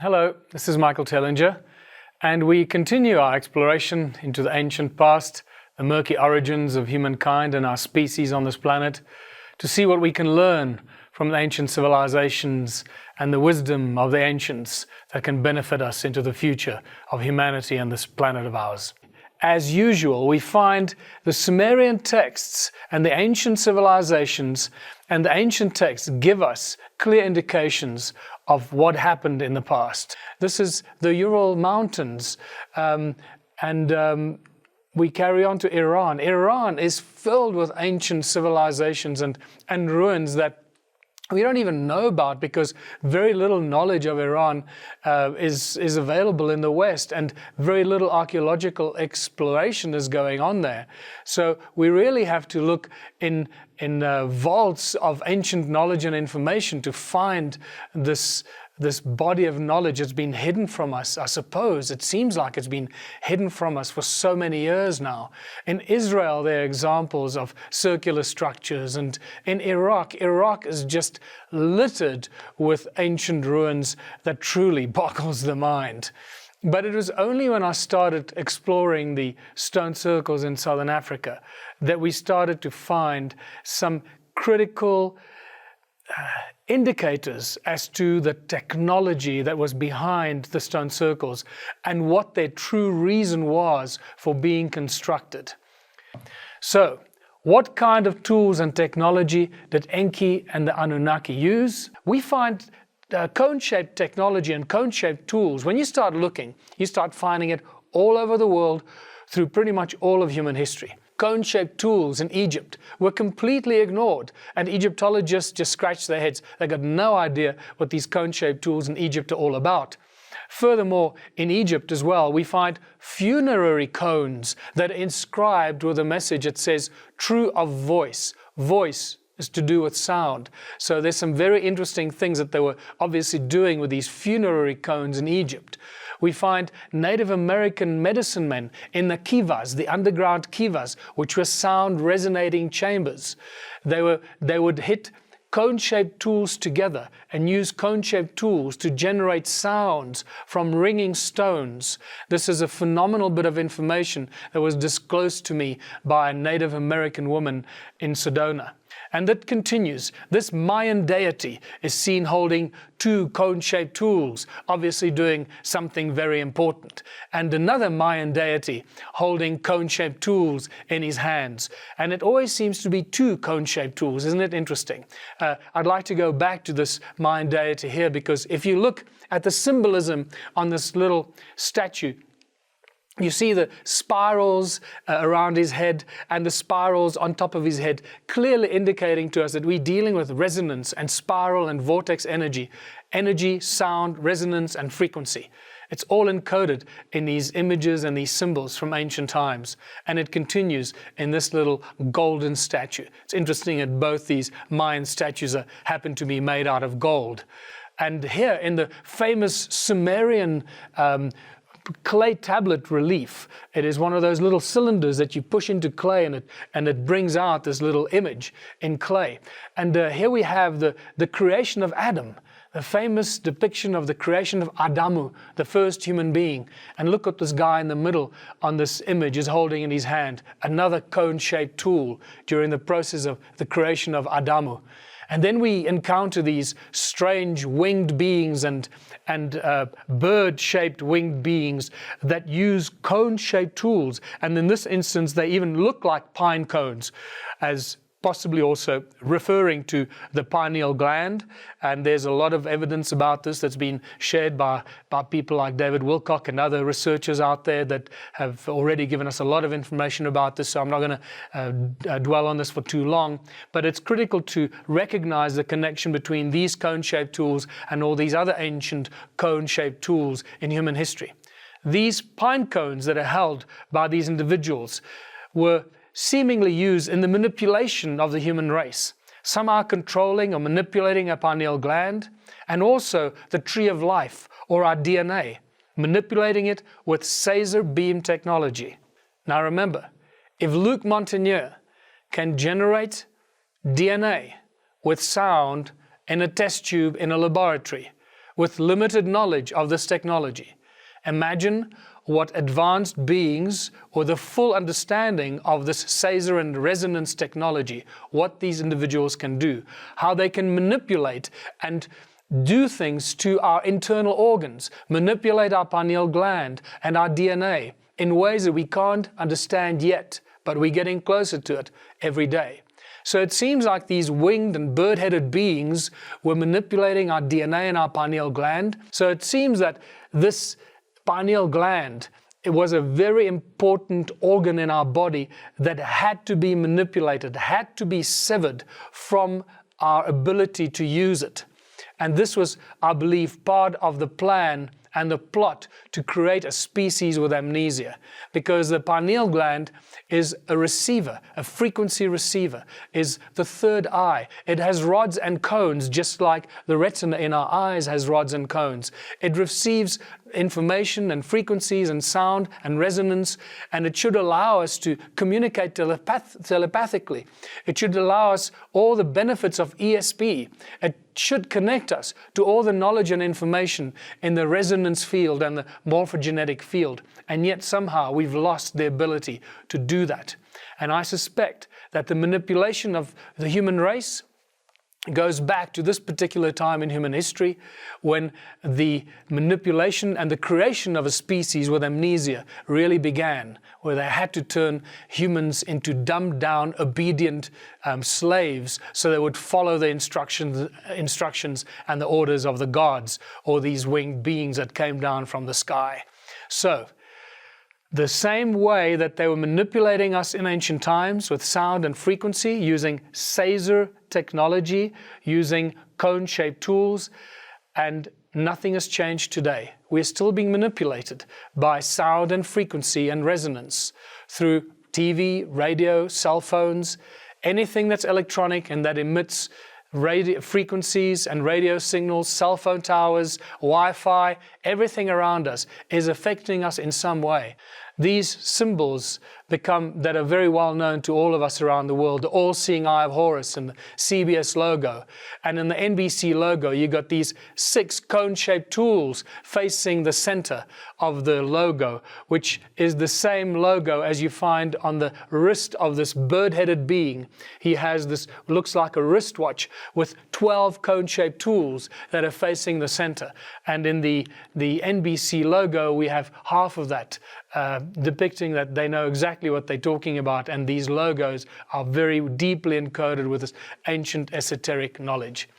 Hello, this is Michael Tellinger, and we continue our exploration into the ancient past, the murky origins of humankind and our species on this planet, to see what we can learn from the ancient civilizations and the wisdom of the ancients that can benefit us into the future of humanity and this planet of ours. As usual, we find the Sumerian texts and the ancient civilizations and the ancient texts give us clear indications of what happened in the past. This is the Ural Mountains, we carry on to Iran. Iran is filled with ancient civilizations and ruins that we don't even know about, because very little knowledge of Iran is available in the West, and very little archaeological exploration is going on there. So we really have to look in vaults of ancient knowledge and information to find this body of knowledge that's been hidden from us. I suppose it seems like it's been hidden from us for so many years now. In Israel, there are examples of circular structures, and in Iraq is just littered with ancient ruins that truly boggles the mind. But it was only when I started exploring the stone circles in southern Africa that we started to find some critical indicators as to the technology that was behind the stone circles and what their true reason was for being constructed. So, what kind of tools and technology did Enki and the Anunnaki use? We find cone-shaped technology and cone-shaped tools. When you start looking, you start finding it all over the world through pretty much all of human history. Cone-shaped tools in Egypt were completely ignored, and Egyptologists just scratched their heads. They got no idea what these cone-shaped tools in Egypt are all about. Furthermore, in Egypt as well, we find funerary cones that are inscribed with a message that says, true of voice. Voice is to do with sound. So there's some very interesting things that they were obviously doing with these funerary cones in Egypt. We find Native American medicine men in the kivas, the underground kivas, which were sound resonating chambers. They would hit cone-shaped tools together and use cone-shaped tools to generate sounds from ringing stones. This is a phenomenal bit of information that was disclosed to me by a Native American woman in Sedona. And that continues. This Mayan deity is seen holding two cone-shaped tools, obviously doing something very important. And another Mayan deity holding cone-shaped tools in his hands. And it always seems to be two cone-shaped tools. Isn't it interesting? I'd like to go back to this Mayan deity here, because if you look at the symbolism on this little statue, you see the spirals around his head and the spirals on top of his head, clearly indicating to us that we're dealing with resonance and spiral and vortex energy. Energy, sound, resonance, and frequency. It's all encoded in these images and these symbols from ancient times. And it continues in this little golden statue. It's interesting that both these Mayan statues happen to be made out of gold. And here in the famous Sumerian clay tablet relief. It is one of those little cylinders that you push into clay, and it brings out this little image in clay. And here we have the creation of Adam, the famous depiction of the creation of Adamu, the first human being. And look at this guy in the middle on this image is holding in his hand another cone-shaped tool during the process of the creation of Adamu. And then we encounter these strange winged beings and bird-shaped winged beings that use cone-shaped tools. And in this instance, they even look like pine cones, as possibly also referring to the pineal gland. And there's a lot of evidence about this that's been shared by people like David Wilcock and other researchers out there that have already given us a lot of information about this. So I'm not going to dwell on this for too long. But it's critical to recognize the connection between these cone-shaped tools and all these other ancient cone-shaped tools in human history. These pine cones that are held by these individuals were seemingly used in the manipulation of the human race, somehow controlling or manipulating a pineal gland, and also the tree of life, or our DNA, manipulating it with Caesar beam technology. Now remember, if Luc Montagnier can generate DNA with sound in a test tube in a laboratory, with limited knowledge of this technology. Imagine what advanced beings, or the full understanding of this Caesar and resonance technology, what these individuals can do, how they can manipulate and do things to our internal organs, manipulate our pineal gland and our DNA in ways that we can't understand yet, but we're getting closer to it every day. So it seems like these winged and bird-headed beings were manipulating our DNA and our pineal gland. So it seems that this pineal gland, it was a very important organ in our body that had to be manipulated, had to be severed from our ability to use it. And this was, I believe, part of the plan and the plot to create a species with amnesia, because the pineal gland is a receiver, a frequency receiver, is the third eye. It has rods and cones, just like the retina in our eyes has rods and cones. It receives information and frequencies and sound and resonance, and it should allow us to communicate telepathically. It should allow us all the benefits of ESP. It should connect us to all the knowledge and information in the resonance field and the morphogenetic field. And yet somehow we've lost the ability to do that. And I suspect that the manipulation of the human race goes back to this particular time in human history when the manipulation and the creation of a species with amnesia really began, where they had to turn humans into dumbed down, obedient slaves, so they would follow the instructions and the orders of the gods, or these winged beings that came down from the sky. So, the same way that they were manipulating us in ancient times with sound and frequency, using Caesar technology, using cone-shaped tools, and nothing has changed today. We're still being manipulated by sound and frequency and resonance through TV, radio, cell phones, anything that's electronic and that emits radio frequencies and radio signals, cell phone towers, Wi-Fi, everything around us is affecting us in some way. These symbols that are very well known to all of us around the world, the all-seeing eye of Horus and the CBS logo. And in the NBC logo, you got these 6 cone-shaped tools facing the center of the logo, which is the same logo as you find on the wrist of this bird-headed being. He has this, looks like a wristwatch with 12 cone-shaped tools that are facing the center. And in the NBC logo, we have half of that, depicting that they know exactly what they're talking about, and these logos are very deeply encoded with this ancient esoteric knowledge.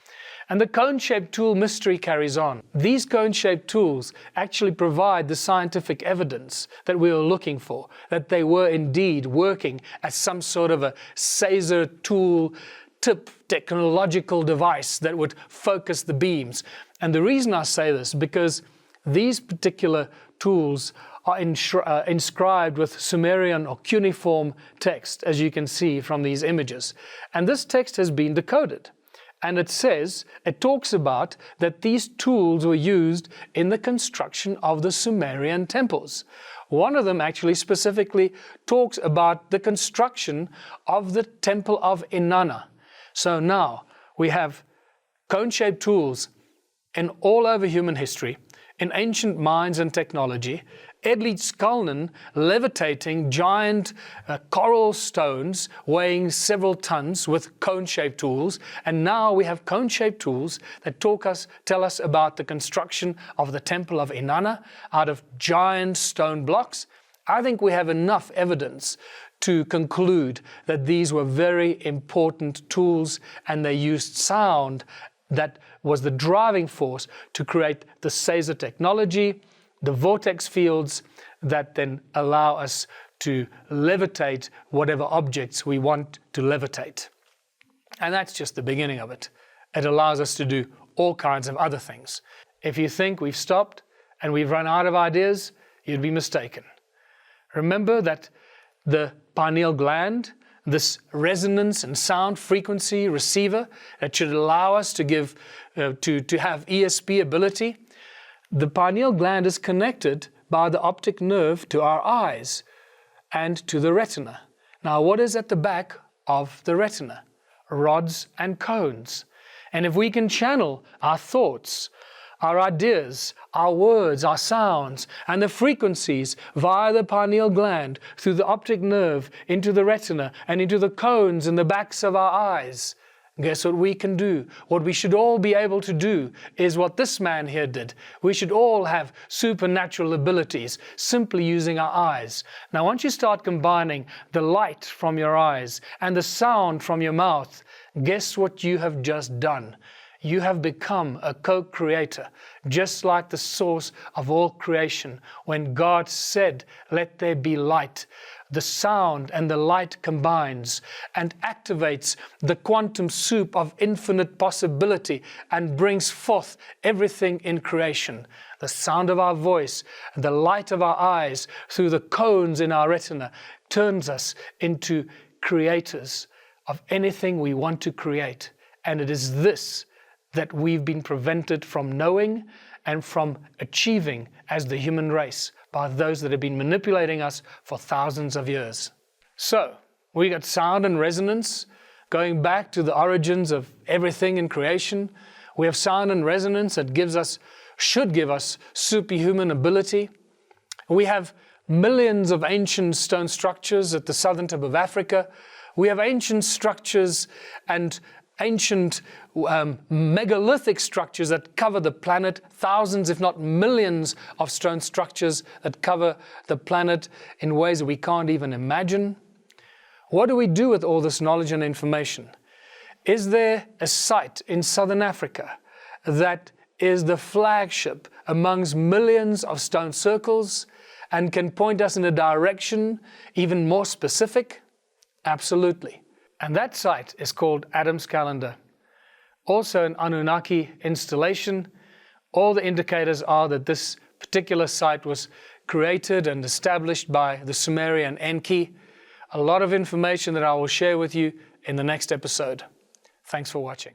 And the cone-shaped tool mystery carries on. These cone-shaped tools actually provide the scientific evidence that we were looking for, that they were indeed working as some sort of a Caesar tool tip technological device that would focus the beams. And the reason I say this, because these particular tools are inscribed with Sumerian or cuneiform text, as you can see from these images. And this text has been decoded. And it talks about that these tools were used in the construction of the Sumerian temples. One of them actually specifically talks about the construction of the temple of Inanna. So now we have cone-shaped tools in all over human history, in ancient minds and technology. Erich Skalnin levitating giant coral stones weighing several tons with cone-shaped tools, and now we have cone-shaped tools that tell us about the construction of the temple of Inanna out of giant stone blocks. I think we have enough evidence to conclude that these were very important tools, and they used sound that was the driving force to create the Caesar technology, the vortex fields that then allow us to levitate whatever objects we want to levitate. And that's just the beginning of it. It allows us to do all kinds of other things. If you think we've stopped and we've run out of ideas, you'd be mistaken. Remember that the pineal gland, this resonance and sound frequency receiver that should allow us to have ESP ability, the pineal gland is connected by the optic nerve to our eyes and to the retina. Now, what is at the back of the retina? Rods and cones. And if we can channel our thoughts, our ideas, our words, our sounds, and the frequencies via the pineal gland, through the optic nerve, into the retina, and into the cones in the backs of our eyes. Guess what we can do? What we should all be able to do is what this man here did. We should all have supernatural abilities simply using our eyes. Now, once you start combining the light from your eyes and the sound from your mouth, guess what you have just done? You have become a co-creator, just like the source of all creation. When God said, "Let there be light," the sound and the light combines and activates the quantum soup of infinite possibility and brings forth everything in creation. The sound of our voice, the light of our eyes through the cones in our retina turns us into creators of anything we want to create. And it is this that we've been prevented from knowing and from achieving as the human race by those that have been manipulating us for thousands of years. So, we got sound and resonance going back to the origins of everything in creation. We have sound and resonance that should give us superhuman ability. We have millions of ancient stone structures at the southern tip of Africa. We have ancient structures and ancient megalithic structures that cover the planet, thousands if not millions of stone structures that cover the planet in ways that we can't even imagine. What do we do with all this knowledge and information? Is there a site in southern Africa that is the flagship amongst millions of stone circles and can point us in a direction even more specific? Absolutely. And that site is called Adam's Calendar. Also an Anunnaki installation. All the indicators are that this particular site was created and established by the Sumerian Enki. A lot of information that I will share with you in the next episode. Thanks for watching.